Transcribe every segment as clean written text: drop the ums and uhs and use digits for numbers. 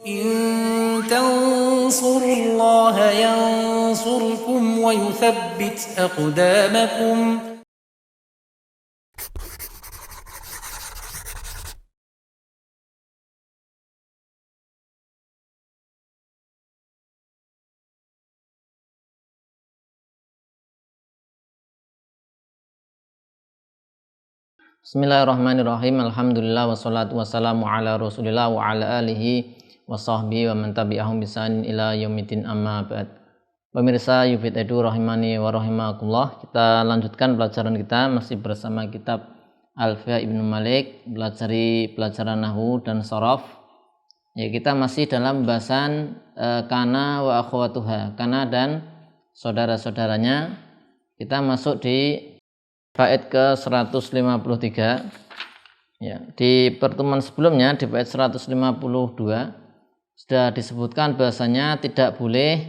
إن تنصروا الله ينصركم ويثبت أقدامكم. Bismillahirrahmanirrahim. Alhamdulillah wassalatu wassalamu ala Rasulillah wa ala alihi wa sahbihi wa man tabi'ahum bisanin ila yaumiddin, amma ba'd. Pemirsa Yufid Edu rahimani wa rahimakumullah, kita lanjutkan pelajaran kita masih bersama kitab Alfiah Ibnu Malik, pelajaran nahwu dan sharaf. Ya, kita masih dalam pembahasan kana wa akhwatuha, kana dan saudara-saudaranya. Kita masuk di bait ke 153. Ya, di pertemuan sebelumnya di bait 152 sudah disebutkan bahasanya tidak boleh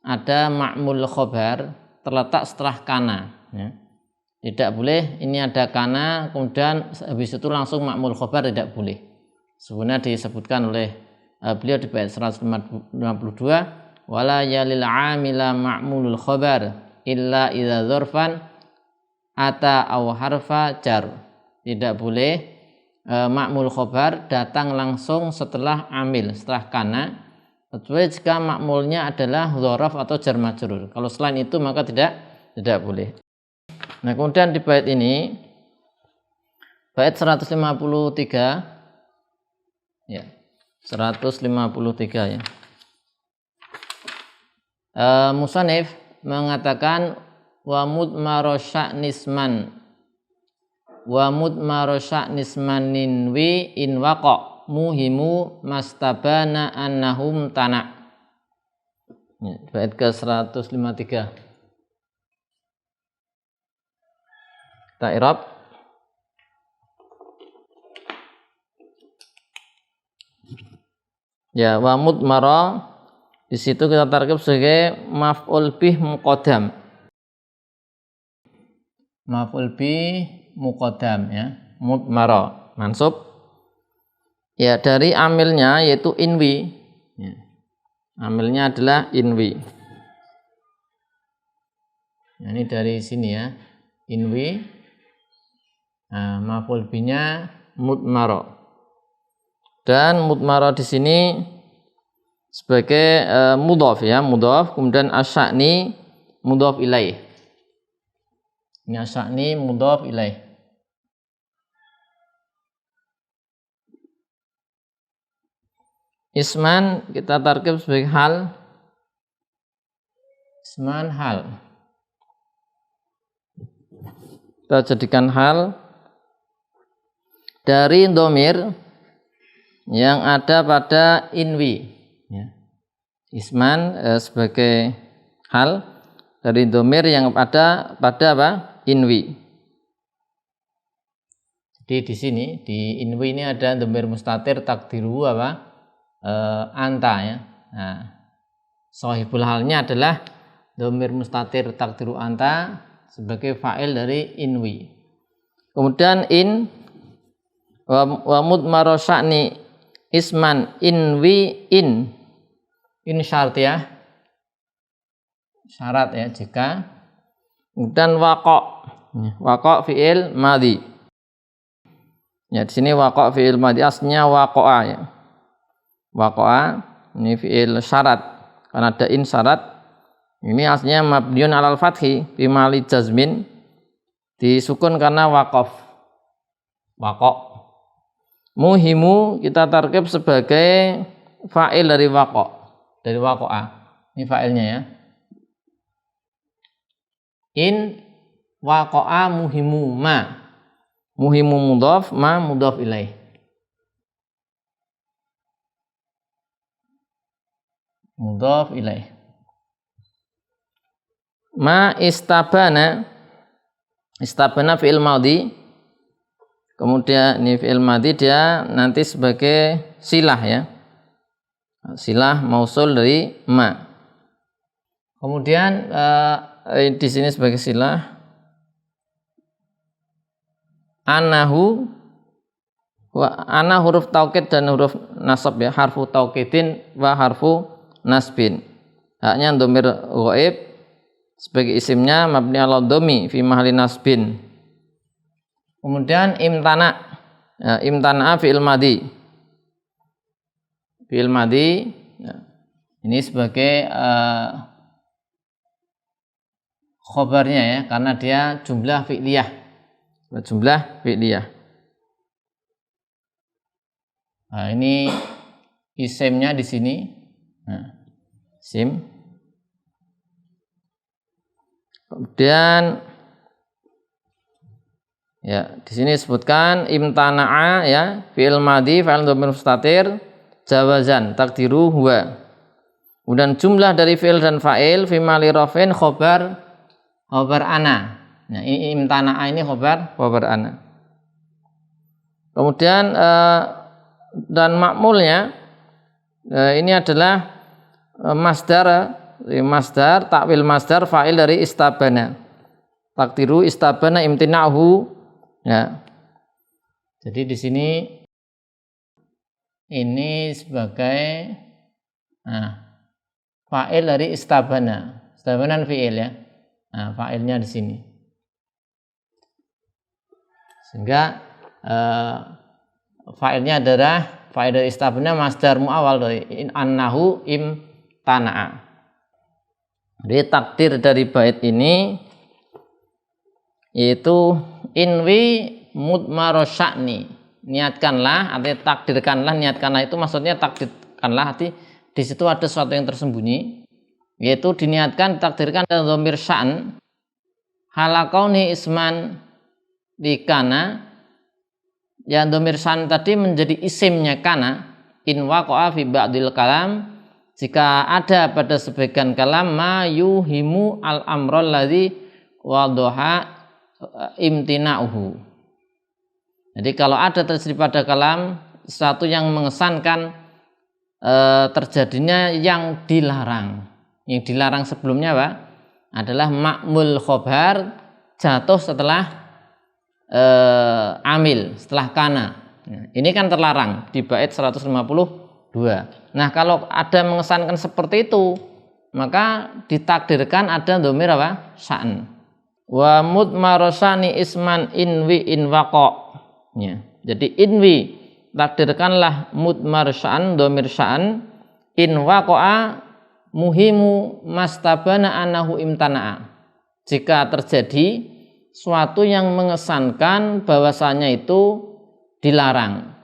ada ma'mul khobar terletak setelah kana, ya. Tidak boleh ini ada kana kemudian habis itu langsung ma'mul khobar, tidak boleh. Sebenarnya disebutkan oleh beliau di bait 152, wala yalil amila ma'mulul khobar illa idza dzarfan ata aw harfa jar. Tidak boleh ma'mul khobar datang langsung setelah amil, setelah kana, kecuali jika ma'mulnya adalah dzaraf atau jar majrur. Kalau selain itu maka tidak boleh. Nah, kemudian di bait ini, bait 153 ya, 153 ya. Musannif mengatakan wa mudmaro sya'nisman ninwi in waqa muhimu mastabana annahum tana. Ya, bait ke 153. Kita i'rab. Ya, wa mudmaro di situ kita tarkib sebagai maf'ul bih muqaddam. Maf'ul bih muqaddam, ya, mudmara mansub ya dari amilnya yaitu inwi, ya. Amilnya adalah inwi, ya, ini dari sini ya, inwi. Nah, maf'ul bihnya mudmara, dan mudmara di sini sebagai mudhaf, ya, mudhaf, kemudian asya'ni mudhaf ilaih. Ini asya'ni mudhaf ilaih. Isman kita tarkib sebagai hal. Isman hal. Kita jadikan hal dari dhamir yang ada pada inwi, ya. Isman sebagai hal dari dhamir yang ada pada apa? Inwi. Jadi di sini di inwi ini ada dhamir mustatir takdiru apa? Anta, ya. Nah, shahibul halnya adalah dhamir mustatir takdiru anta sebagai fa'il dari inwi. Kemudian in wa mudmaro sya'ni isman inwi in syarat, ya. Syarat, ya, jika. Kemudian waqa fi'il madhi. Ya, di sini waqa fi'il madhi aslinya waqa'a, ya. Waqa'a ini fi'il syarat karena ada in syarat. Ini aslinya mabniun alal fathi bi mali jazmin, disukun karena waqaf. Waqa. Muhimu kita tarkib sebagai fa'il dari waqa, dari waqa'a. Ini fa'ilnya, ya. In waqa'a muhimu ma. Muhimu mudhaf, ma mudhaf ilaih. Mudhaf ilaih. Ma istabana fi'il madhi. Kemudian ini fi'il madhi dia nanti sebagai silah, ya. Silah mausul dari ma. Kemudian di sini sebagai silah anahu Wa ana huruf taukid dan huruf nasab ya, harfu taukidin wa harfu nasbin. Haknya dhamir ghaib sebagai isimnya mabni ala dhammi fi mahalli nasbin. Kemudian imtana, ya, imtana fi'il madhi. Fi'il madhi ya, ini sebagai khobarnya ya, karena dia jumlah fi'liyah. Jumlah fi'liyah. Nah, ini isimnya di sini. Nah, isim. Kemudian ya, di sini disebutkan imtana'a ya, fi'il madhi fa'il dhamir mustatir jawazan takdiru huwa. Kemudian jumlah dari fi'il dan fa'il fi mali rafin khobar ana. Nah, ini imtana'a ini khobar ana. Kemudian dan makmulnya ini adalah masdar takwil masdar fa'il dari istabana. Takdiru istabana imtina'hu ya. Jadi di sini ini sebagai fa'il dari istabana. Istabana fi'il ya. Nah, fa'ilnya di sini. Sehingga fa'ilnya adalah fa'il dari istabana masdar muawwal dari annahu imtana'a. Jadi takdir dari bait ini yaitu inwi mudmaro sya'ni, niatkanlah, artinya takdirkanlah, niatkanlah itu maksudnya takdirkanlah, arti di situ ada sesuatu yang tersembunyi, yaitu diniatkan takdirkan dan dhamir sya'n halakauni isman dikana, yang dhamir sya'n tadi menjadi isimnya kana, in waqa'a fi ba'dil kalam, jika ada pada sebagian kalam ma yuhimu al amrul ladzi wadhaha imtina'uhu. Jadi kalau ada terjadi pada kalam sesuatu yang mengesankan terjadinya yang dilarang. Yang dilarang sebelumnya apa? Adalah makmul khobar jatuh setelah amil, setelah kana. Ini kan terlarang di bait 152. Nah, kalau ada mengesankan seperti itu, maka ditakdirkan ada dhamir apa? Sya'n. Wa mudmarosani isman inwi inwaqo ya. Jadi inwi takdirkanlah mudmar sya'an dhamir sya'an inwaqo'a muhimu mastabana anahu imtana'a, jika terjadi suatu yang mengesankan bahwasanya itu dilarang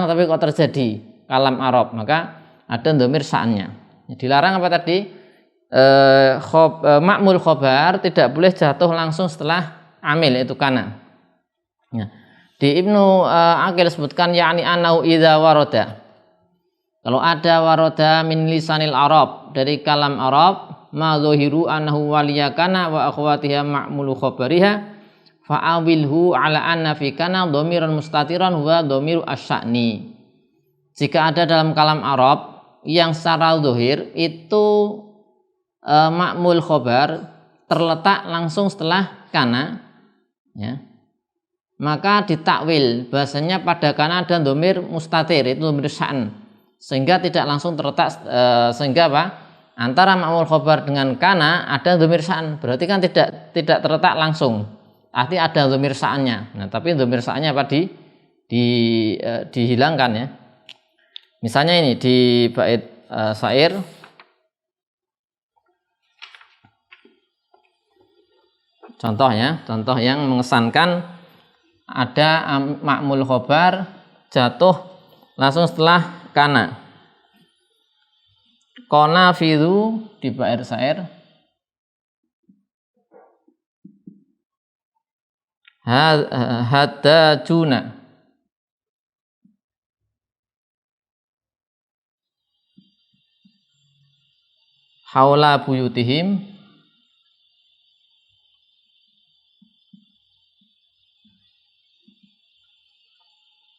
tapi kok terjadi kalam Arab, maka ada dhamir sya'annya. Dilarang apa tadi? Makmul khobar tidak boleh jatuh langsung setelah amil, itu kana ya. Di Ibnu Aqil sebutkan yakni anau idza warada, kalau ada warada min lisanil Arab, dari kalam Arab, ma zahiru annahu waliyakana wa akhwatiha ma'mulu khabariha fa'awilhu ala anna fi kana dhamiran mustatiran wa dhamiru asy-sya'ni. Jika ada dalam kalam Arab yang secara zahir itu makmul khobar terletak langsung setelah kana ya, maka ditakwil bahasanya pada kana ada dhamir mustatir, itu dhamir sya'an, sehingga tidak langsung terletak sehingga apa? Antara makmul khobar dengan kana ada dhamir sya'an, berarti kan tidak terletak langsung, arti ada dhamir sya'annya. Nah, tapi dhamir sya'annya apa? Dihilangkan ya. Misalnya ini di bait syair, contoh yang mengesankan ada makmul khobar jatuh langsung setelah kana. Kona fidu di bait syair, hadajuna, haula buyutihim,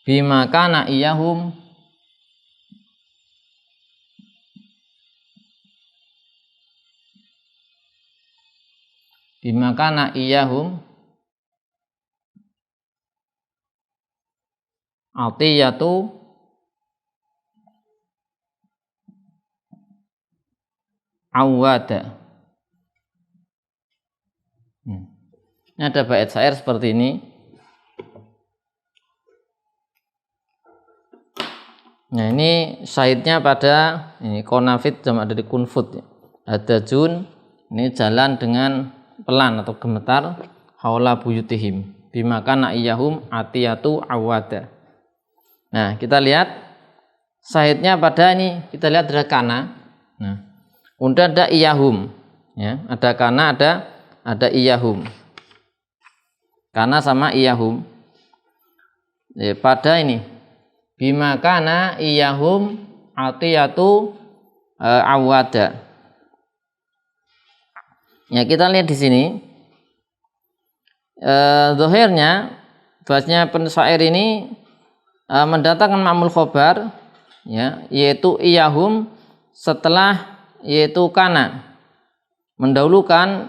bima kana iyahum, bima kana iyahum atiyatu awada. Ini ada bait syair seperti ini. Nah, ini syahidnya pada ini konafit jamak dari kunfut. Ada jun, ini jalan dengan pelan atau gemetar haula buyutihim bimakana iyahum atiyatu awada. Nah, kita lihat syahidnya pada ini, kita lihat ada kana. Nah, kemudian ada iyahum, ya, ada kana, ada iyahum. Kana sama iyahum. Ya, pada ini bimakana iyahum atiyatu awada. Ya, kita lihat di sini. Zahirnya bahasanya pensyair ini mendatangkan ma'mul khobar, ya, yaitu iyahum setelah yaitu kana, mendahulukan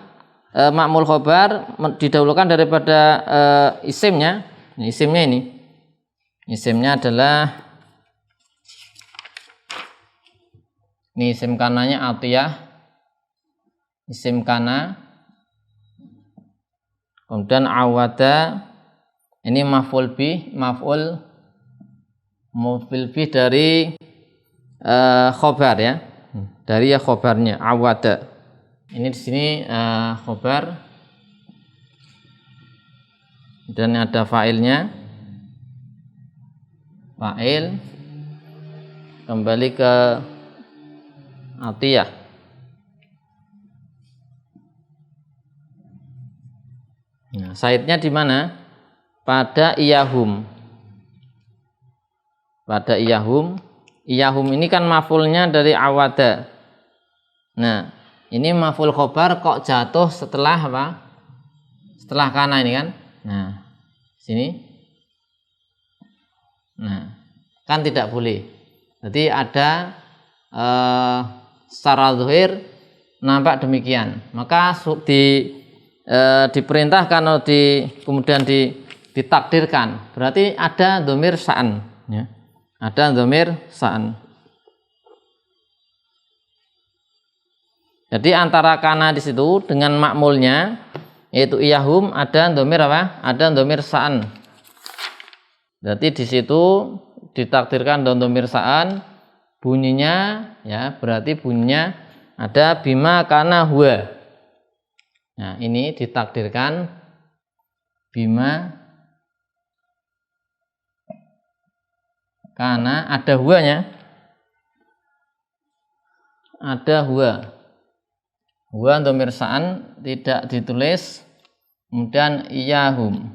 ma'mul khobar didahulukan daripada isimnya. Isimnya ini, isimnya adalah ini isim kananya atiyah, isim kana. Kemudian awada ini maf'ul bih, maf'ul bih dari khobar, ya, dari ya khobarnya awada. Ini di sini khobar dan ada fa'ilnya, fa'il kembali ke atiyah. Nah, syaitnya di mana? Pada iyahum. Pada iyahum. Iyahum ini kan maf'ulnya dari awada. Nah, ini maf'ul khobar kok jatuh setelah apa? Setelah kana ini kan? Nah, sini. Nah, kan tidak boleh. Jadi ada secara zahir nampak demikian. Maka diperintahkan atau kemudian ditakdirkan, berarti ada dhamir sa'an, ya. Ada dhamir sa'an. Jadi antara kana di situ dengan makmulnya yaitu iyahum ada dhamir apa? Ada dhamir sa'an. Berarti di situ ditakdirkan dhamir sa'an, bunyinya, ya, berarti bunyinya ada bima kana huwa. Nah, ini ditakdirkan bima karena ada huanya, ada huwa. Huwa dhamir sa'an tidak ditulis, kemudian iyahum.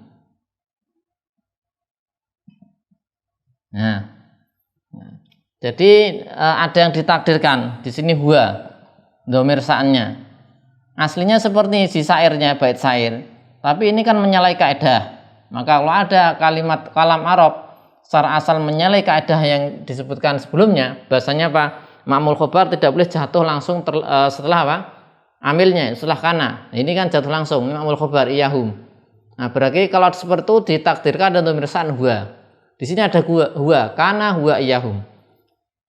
Nah, jadi ada yang ditakdirkan di sini huwa dhamir sa'annya. Aslinya seperti di syairnya, bait syair. Tapi ini kan menyalahi kaidah. Maka kalau ada kalimat kalam Arab secara asal menyalahi kaidah yang disebutkan sebelumnya, bahasanya apa? Ma'mul khobar tidak boleh jatuh langsung setelah apa? Amilnya, setelah kana. Nah, ini kan jatuh langsung, ma'mul khobar iyahum. Nah, berarti kalau seperti itu ditakdirkan ada dhamir sa'an huwa. Di sini ada huwa, kana huwa iyahum.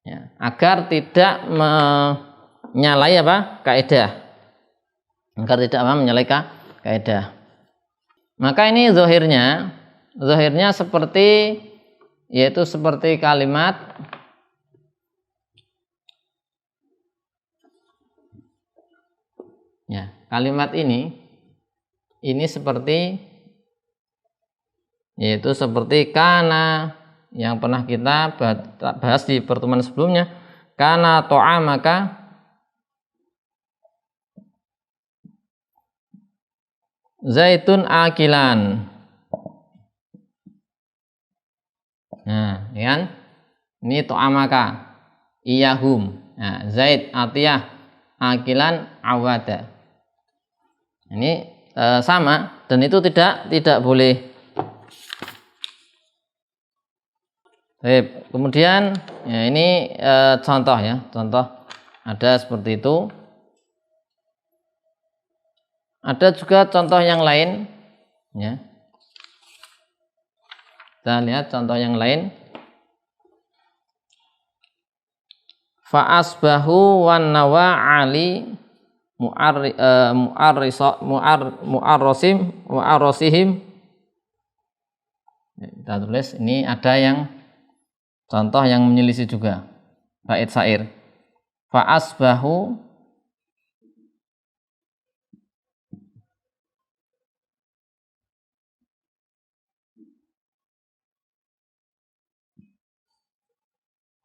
Ya, agar tidak menyalahi apa? Kaidah. Agar tidak menyalahi kaidah. Maka ini zahirnya seperti, yaitu seperti kalimat ya, kalimat ini seperti, yaitu seperti kana yang pernah kita bahas di pertemuan sebelumnya, kana ta'amaka zaitun akilan. Nah, ya kan? Ini ta'amaka iyahum. Nah, zaid atiyah akilan awada. Ini sama, dan itu tidak boleh. Baik, kemudian ya, ini contoh, ya, contoh ada seperti itu. Ada juga contoh yang lain, ya. Kita Kita lihat contoh yang lain. Fa asbahu wan nawa ali mu'arrosihim. Kita tulis, ini ada yang contoh yang menyelisih juga. Bait syair. Fa asbahu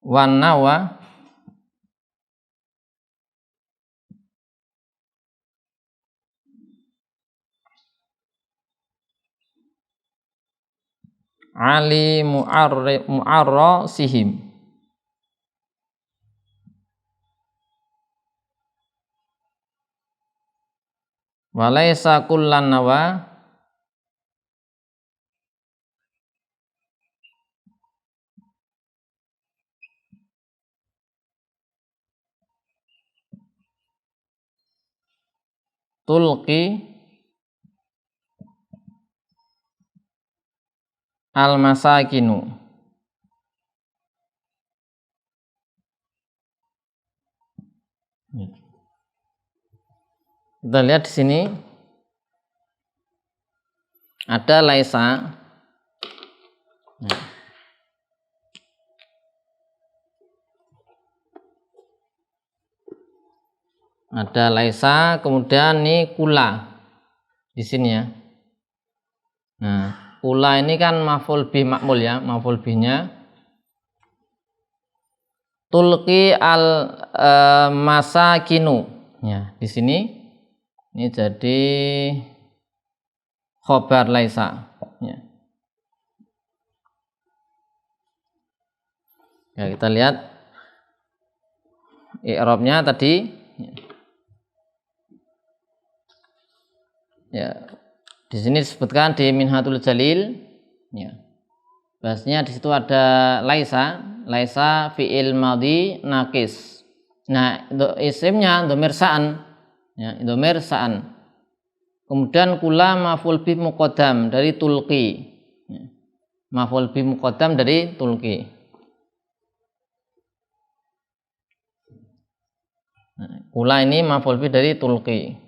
wan nawa ali mu'arrosihim. Walaysa kullan nawa tulqi al masakinu. Kita lihat di sini ada laisa. Ada laisa, kemudian ini kula di sini ya. Nah, kula ini kan maf'ul bih ma'mul ya, maf'ul bihnya. Tulqi al masakinu. Ya, di sini ini jadi khobar laisa. Ya. Ya, kita lihat i'rabnya tadi. Ya, di sini disebutkan di Minhatul Jalil. Ya, bahasanya di situ ada laisa fi'il madhi naqis. Nah, isimnya dhamir sa'an. Ya, dhamir sa'an. Kemudian kula maf'ul bih muqaddam dari tulqi. Ya, maf'ul bih muqaddam dari tulqi. Nah, kula ini maf'ul bih dari tulqi.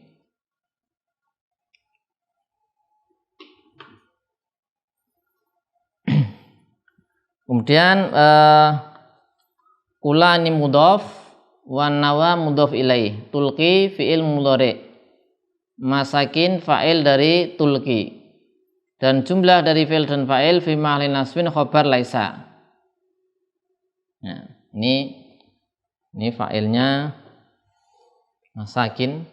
Kemudian kula ini mudhaf, wan nawa mudhaf ilaih, tulqi fi'il mudhari, masakin fa'il dari tulqi, dan jumlah dari fi'il dan fa'il fi mahalli nasbin khobar laisa. Nah, ini fa'ilnya masakin.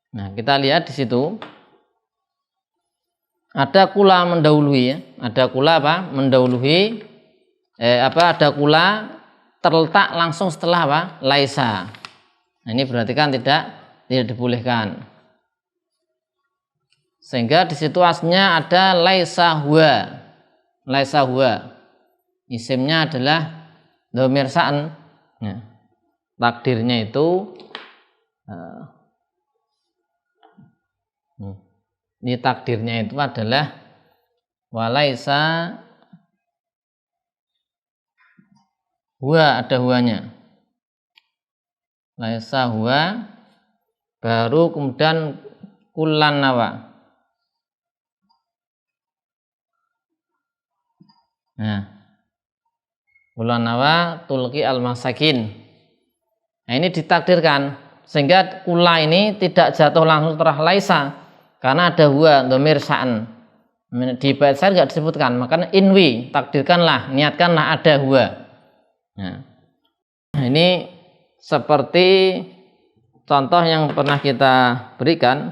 Nah, kita lihat di situ ada kula mendahului ya. Ada kula apa? Mendahului ada kula terletak langsung setelah apa? Laisa. Nah, ini berarti kan tidak dibolehkan. Sehingga di situ aslinya ada laisa huwa. Laisa huwa. Isimnya adalah dhamir sa'an. Nah, takdirnya itu ini takdirnya itu adalah walaisa huwa, ada huwanya. Laisa huwa, baru kemudian kullan nawa. Nah, kullan nawa tulqi al masakin. Nah, ini ditakdirkan sehingga kula ini tidak jatuh langsung setelah laisa. Karena ada huwa, dhamir sa'an. Di bait syair enggak disebutkan, makanya inwi, takdirkanlah, niatkanlah ada huwa. Nah, ini seperti contoh yang pernah kita berikan.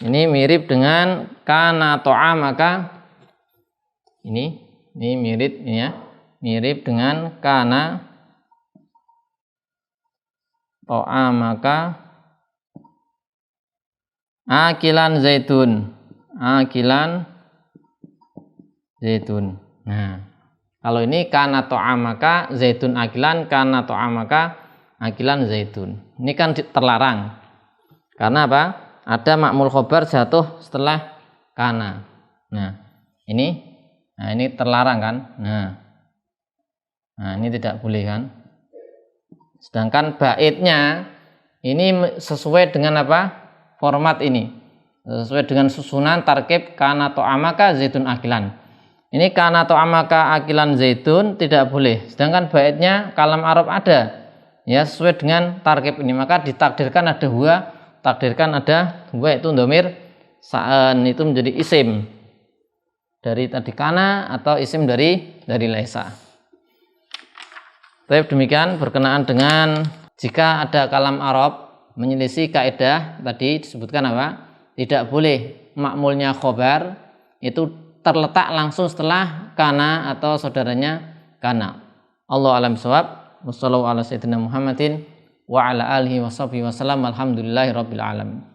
Ini mirip dengan kana ta'amaka. Ini mirip ini ya. Mirip dengan kana ta'amaka akilan zaitun. Akilan zaitun. Nah, kalau ini kana ta'amaka zaitun akilan, kana ta'amaka akilan zaitun. Ini kan terlarang. Karena apa? Ada ma'mul khobar jatuh setelah kana. Nah, ini terlarang kan? Nah, ini tidak boleh kan? Sedangkan baitnya ini sesuai dengan apa? Format ini. Sesuai dengan susunan tarkib kana ta'amaka zaitun akilan. Ini kana ta'amaka akilan zaitun tidak boleh. Sedangkan baitnya kalam Arab ada. Ya, sesuai dengan tarkib ini, maka ditakdirkan ada huwa, takdirkan ada huwa, itu dhamir sa'an, itu menjadi isim dari tadi kana atau isim dari laisa. Tapi demikian berkenaan dengan jika ada kalam Arab menyelisih kaidah tadi disebutkan apa? Tidak boleh makmulnya khobar itu terletak langsung setelah kana atau saudaranya kana. Allah alam shawab. Wassallallahu ala sayyidina Muhammadin wa ala alihi wa sahbihi wasallam. Alhamdulillahi rabbil alamin.